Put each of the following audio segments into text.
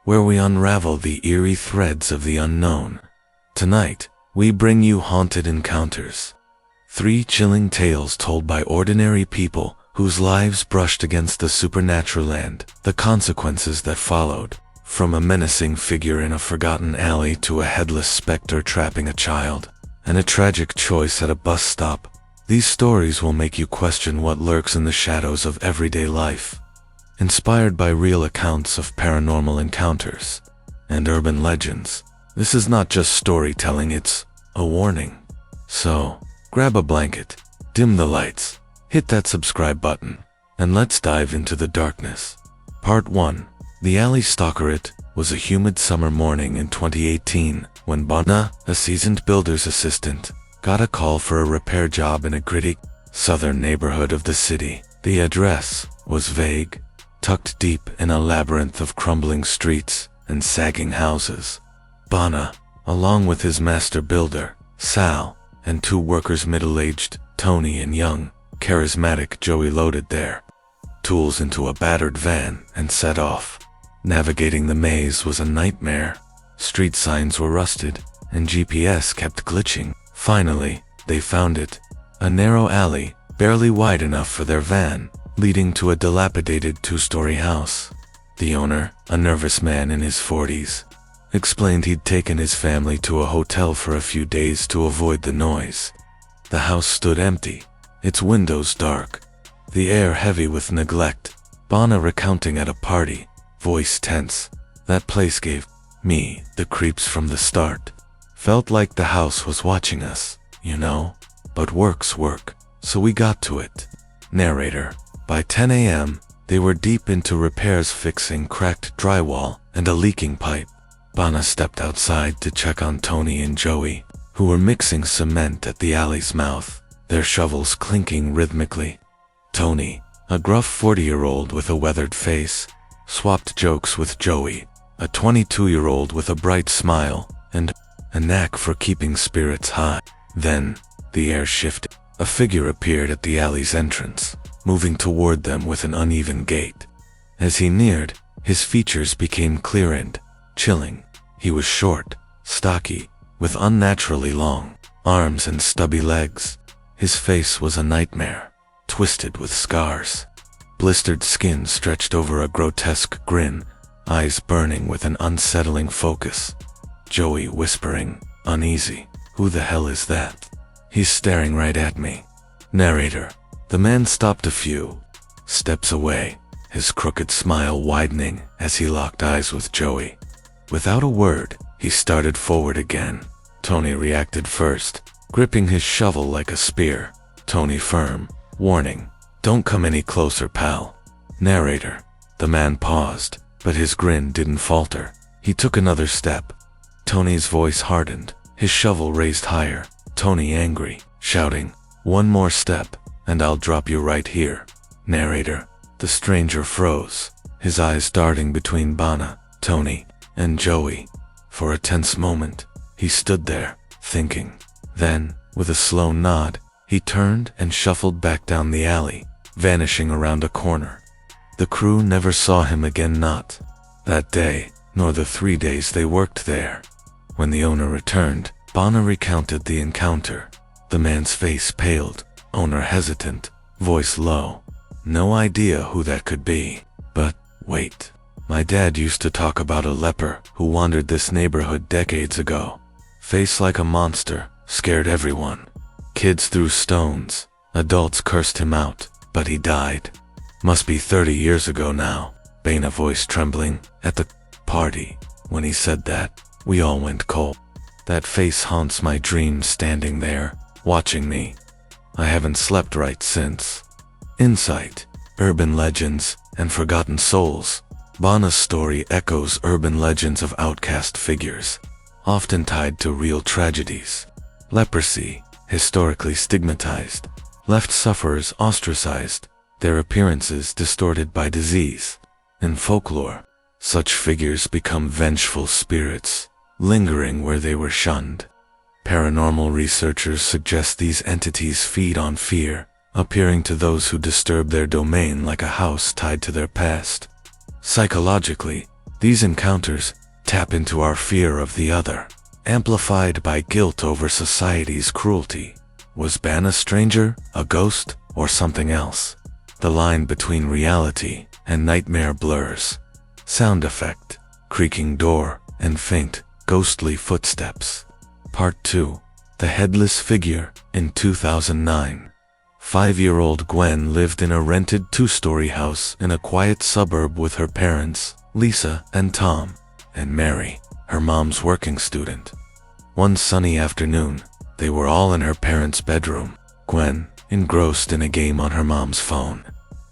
where we unravel the eerie threads of the unknown. Tonight, we bring you Haunted Encounters. 3 chilling tales told by ordinary people whose lives brushed against the supernatural and the consequences that followed. From a menacing figure in a forgotten alley to a headless specter trapping a child, and a tragic choice at a bus stop, these stories will make you question what lurks in the shadows of everyday life. Inspired by real accounts of paranormal encounters and urban legends, this is not just storytelling, it's a warning. So, grab a blanket, dim the lights, hit that subscribe button, and let's dive into the darkness. Part 1. The Alley Stalker. It was a humid summer morning in 2018 when Bana, a seasoned builder's assistant, got a call for a repair job in a gritty, southern neighborhood of the city. The address was vague, tucked deep in a labyrinth of crumbling streets and sagging houses. Bana, along with his master builder, Sal, and 2 workers middle-aged, Tony and young, charismatic Joey, loaded their tools into a battered van and set off. Navigating the maze was a nightmare. Street signs were rusted, and GPS kept glitching. Finally, they found it. A narrow alley, barely wide enough for their van, leading to a dilapidated 2-story house. The owner, a nervous man in his 40s, explained he'd taken his family to a hotel for a few days to avoid the noise. The house stood empty, its windows dark, the air heavy with neglect. Bana recounting at a party, voice tense, "That place gave me the creeps from the start. Felt like the house was watching us, you know? But work's work, so we got to it." Narrator. By 10 a.m., they were deep into repairs, fixing cracked drywall and a leaking pipe. Bana stepped outside to check on Tony and Joey, who were mixing cement at the alley's mouth, their shovels clinking rhythmically. Tony, a gruff 40-year-old with a weathered face, swapped jokes with Joey, a 22-year-old with a bright smile and a knack for keeping spirits high. Then, the air shifted. A figure appeared at the alley's entrance, moving toward them with an uneven gait. As he neared, his features became clear and chilling. He was short, stocky, with unnaturally long arms and stubby legs. His face was a nightmare, twisted with scars. Blistered skin stretched over a grotesque grin, eyes burning with an unsettling focus. Joey whispering, uneasy, "Who the hell is that? He's staring right at me." Narrator. The man stopped a few steps away, his crooked smile widening as he locked eyes with Joey. Without a word, he started forward again. Tony reacted first, gripping his shovel like a spear. Tony firm, warning, "Don't come any closer, pal." Narrator. The man paused, but his grin didn't falter. He took another step. Tony's voice hardened, his shovel raised higher. Tony angry, shouting, "One more step, and I'll drop you right here." Narrator. The stranger froze, his eyes darting between Bana, Tony, and Joey. For a tense moment, he stood there, thinking. Then, with a slow nod, he turned and shuffled back down the alley, vanishing around a corner. The crew never saw him again, not that day, nor the 3 days they worked there. When the owner returned, Bana recounted the encounter. The man's face paled, owner hesitant, voice low. "No idea who that could be, but wait. My dad used to talk about a leper who wandered this neighborhood decades ago. Face like a monster, scared everyone. Kids threw stones, adults cursed him out, but he died. Must be 30 years ago now." Bana voice trembling. At the party, when he said that, we all went cold. That face haunts my dreams, standing there, watching me. I haven't slept right since. Insight, urban legends, and forgotten souls. Bana's story echoes urban legends of outcast figures, often tied to real tragedies. Leprosy, historically stigmatized, left sufferers ostracized, their appearances distorted by disease. In folklore, such figures become vengeful spirits, lingering where they were shunned. Paranormal researchers suggest these entities feed on fear, appearing to those who disturb their domain like a house tied to their past. Psychologically, These encounters tap into our fear of the other, amplified by guilt over society's cruelty. Was Ben a stranger, a ghost, or something else? The line between reality and nightmare blurs. Sound effect, creaking door, and faint, ghostly footsteps. Part 2. The Headless Figure. In 2009, 5-year-old Gwen lived in a rented 2-story house in a quiet suburb with her parents, Lisa and Tom, and Mary, her mom's working student. One sunny afternoon, they were all in her parents' bedroom. Gwen, engrossed in a game on her mom's phone,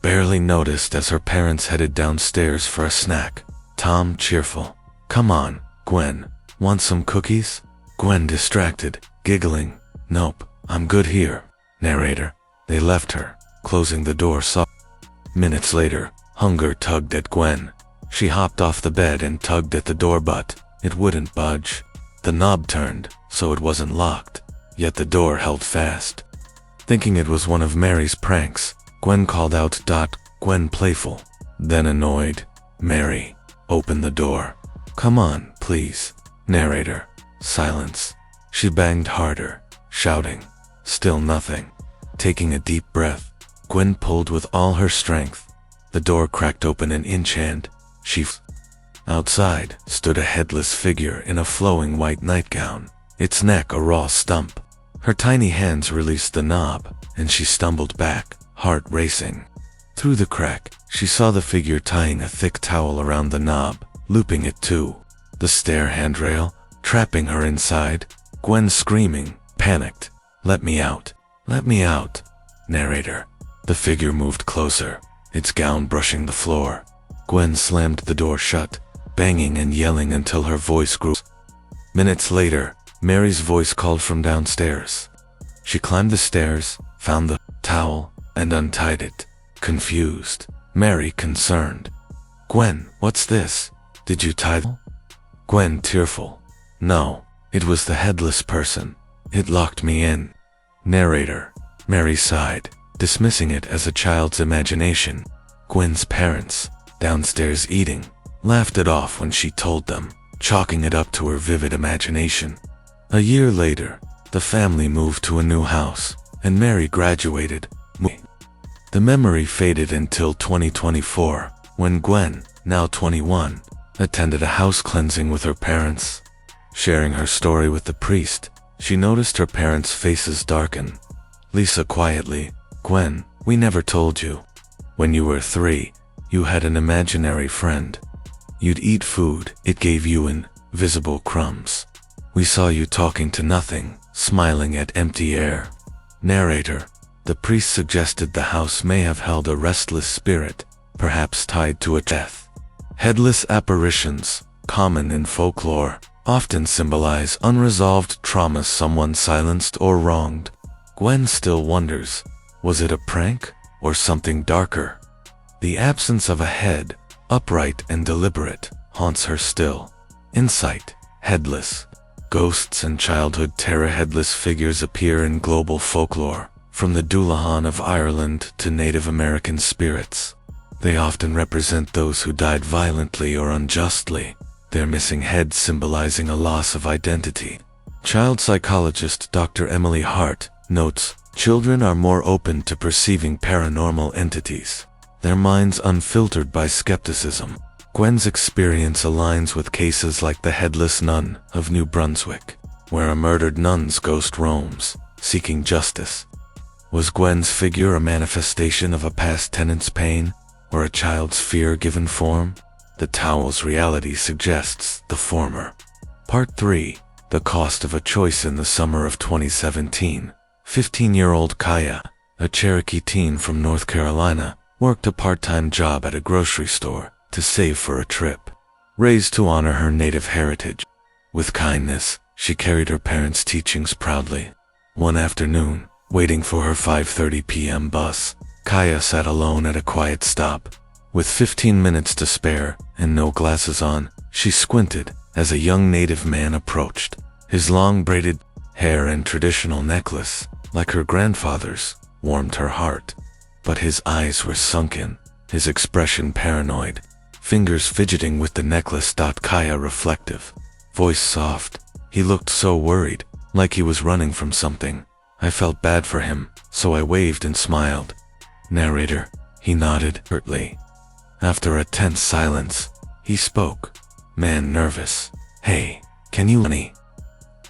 barely noticed as her parents headed downstairs for a snack. Tom, cheerful. "Come on, Gwen. Want some cookies?" Gwen, distracted, giggling. "Nope, I'm good here." Narrator. They left her, closing the door softly. Minutes later, hunger tugged at Gwen. She hopped off the bed and tugged at the door, but it wouldn't budge. The knob turned, so it wasn't locked, yet the door held fast. Thinking it was one of Mary's pranks, Gwen called out, "Gwen, playful." Then annoyed, "Mary, open the door. Come on, please." Narrator. Silence. She banged harder, shouting. Still nothing. Taking a deep breath, Gwen pulled with all her strength. The door cracked open an inch and outside stood a headless figure in a flowing white nightgown, its neck a raw stump. Her tiny hands released the knob, and she stumbled back, heart racing. Through the crack, she saw the figure tying a thick towel around the knob, looping it to the stair handrail, trapping her inside. Gwen, screaming, panicked. "Let me out. Let me out." Narrator. The figure moved closer, its gown brushing the floor. Gwen slammed the door shut, banging and yelling until her voice grew. Minutes later, Mary's voice called from downstairs. She climbed the stairs, found the towel, and untied it. Confused. Mary, concerned. "Gwen, what's this? Did you tie it?" Gwen, tearful. "No, it was the headless person. It locked me in." Narrator. Mary sighed, dismissing it as a child's imagination. Gwen's parents, downstairs eating, laughed it off when she told them, chalking it up to her vivid imagination. A year later, the family moved to a new house, and Mary graduated. The memory faded until 2024, when Gwen, now 21, attended a house cleansing with her parents. Sharing her story with the priest, she noticed her parents' faces darken. Lisa quietly, "Gwen, we never told you. When you were 3, you had an imaginary friend. You'd eat food, it gave you invisible crumbs. We saw you talking to nothing, smiling at empty air." Narrator. The priest suggested the house may have held a restless spirit, perhaps tied to a death. Headless apparitions, common in folklore, often symbolize unresolved traumas, someone silenced or wronged. Gwen still wonders, was it a prank or something darker? The absence of a head, upright and deliberate, haunts her still. Insight. Headless. Ghosts and childhood terror. Headless figures appear in global folklore, from the Dullahan of Ireland to Native American spirits. They often represent those who died violently or unjustly, their missing heads symbolizing a loss of identity. Child psychologist Dr. Emily Hart notes, children are more open to perceiving paranormal entities, their minds unfiltered by skepticism. Gwen's experience aligns with cases like the Headless Nun of New Brunswick, where a murdered nun's ghost roams, seeking justice. Was Gwen's figure a manifestation of a past tenant's pain, or a child's fear given form? The towel's reality suggests the former. Part 3. The Cost of a Choice. In the summer of 2017, 15-year-old Kaya, a Cherokee teen from North Carolina, worked a part-time job at a grocery store to save for a trip. Raised to honor her native heritage, with kindness, she carried her parents' teachings proudly. One afternoon, waiting for her 5:30 p.m. bus, Kaya sat alone at a quiet stop. With 15 minutes to spare and no glasses on, she squinted as a young native man approached. His long braided hair and traditional necklace, like her grandfather's, warmed her heart. But his eyes were sunken, his expression paranoid. fingers fidgeting with the necklace. Kaya reflective, voice soft. He looked so worried, like he was running from something. I felt bad for him, so I waved and smiled. Narrator, he nodded curtly. After a tense silence, he spoke. Man nervous. Hey, can you money?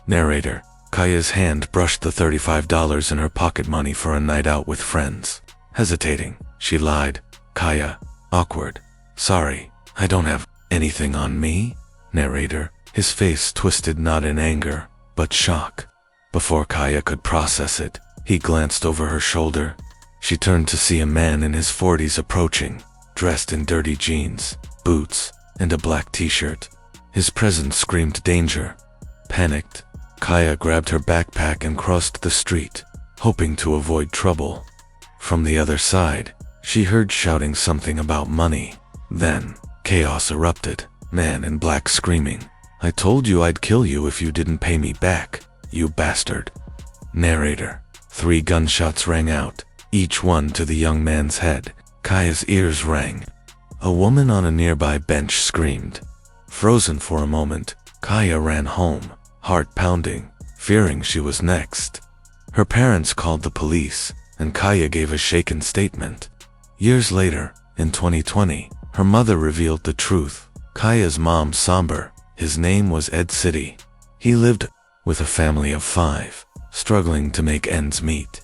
Narrator, Kaya's hand brushed the $35 in her pocket money for a night out with friends. Hesitating, she lied. Kaya, awkward. Sorry, I don't have anything on me. Narrator, his face twisted not in anger, but shock. Before Kaya could process it, he glanced over her shoulder. She turned to see a man in his 40s approaching, dressed in dirty jeans, boots, and a black t-shirt. His presence screamed danger. Panicked, Kaya grabbed her backpack and crossed the street, hoping to avoid trouble. From the other side, she heard shouting something about money. Then, chaos erupted, man in black screaming, "I told you I'd kill you if you didn't pay me back, you bastard." Narrator, 3 gunshots rang out, each one to the young man's head. Kaya's ears rang. A woman on a nearby bench screamed. Frozen for a moment, Kaya ran home, heart pounding, fearing she was next. Her parents called the police, and Kaya gave a shaken statement. Years later, in 2020, her mother revealed the truth. Kaya's mom somber. His name was Ed City. He lived with a family of 5, struggling to make ends meet.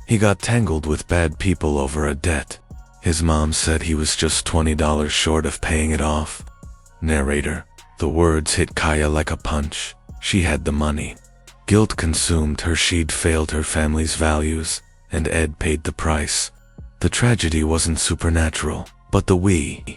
He got tangled with bad people over a debt. His mom said he was just $20 short of paying it off. Narrator, the words hit Kaya like a punch. She had the money. Guilt consumed her. She'd failed her family's values, and Ed paid the price. The tragedy wasn't supernatural, but the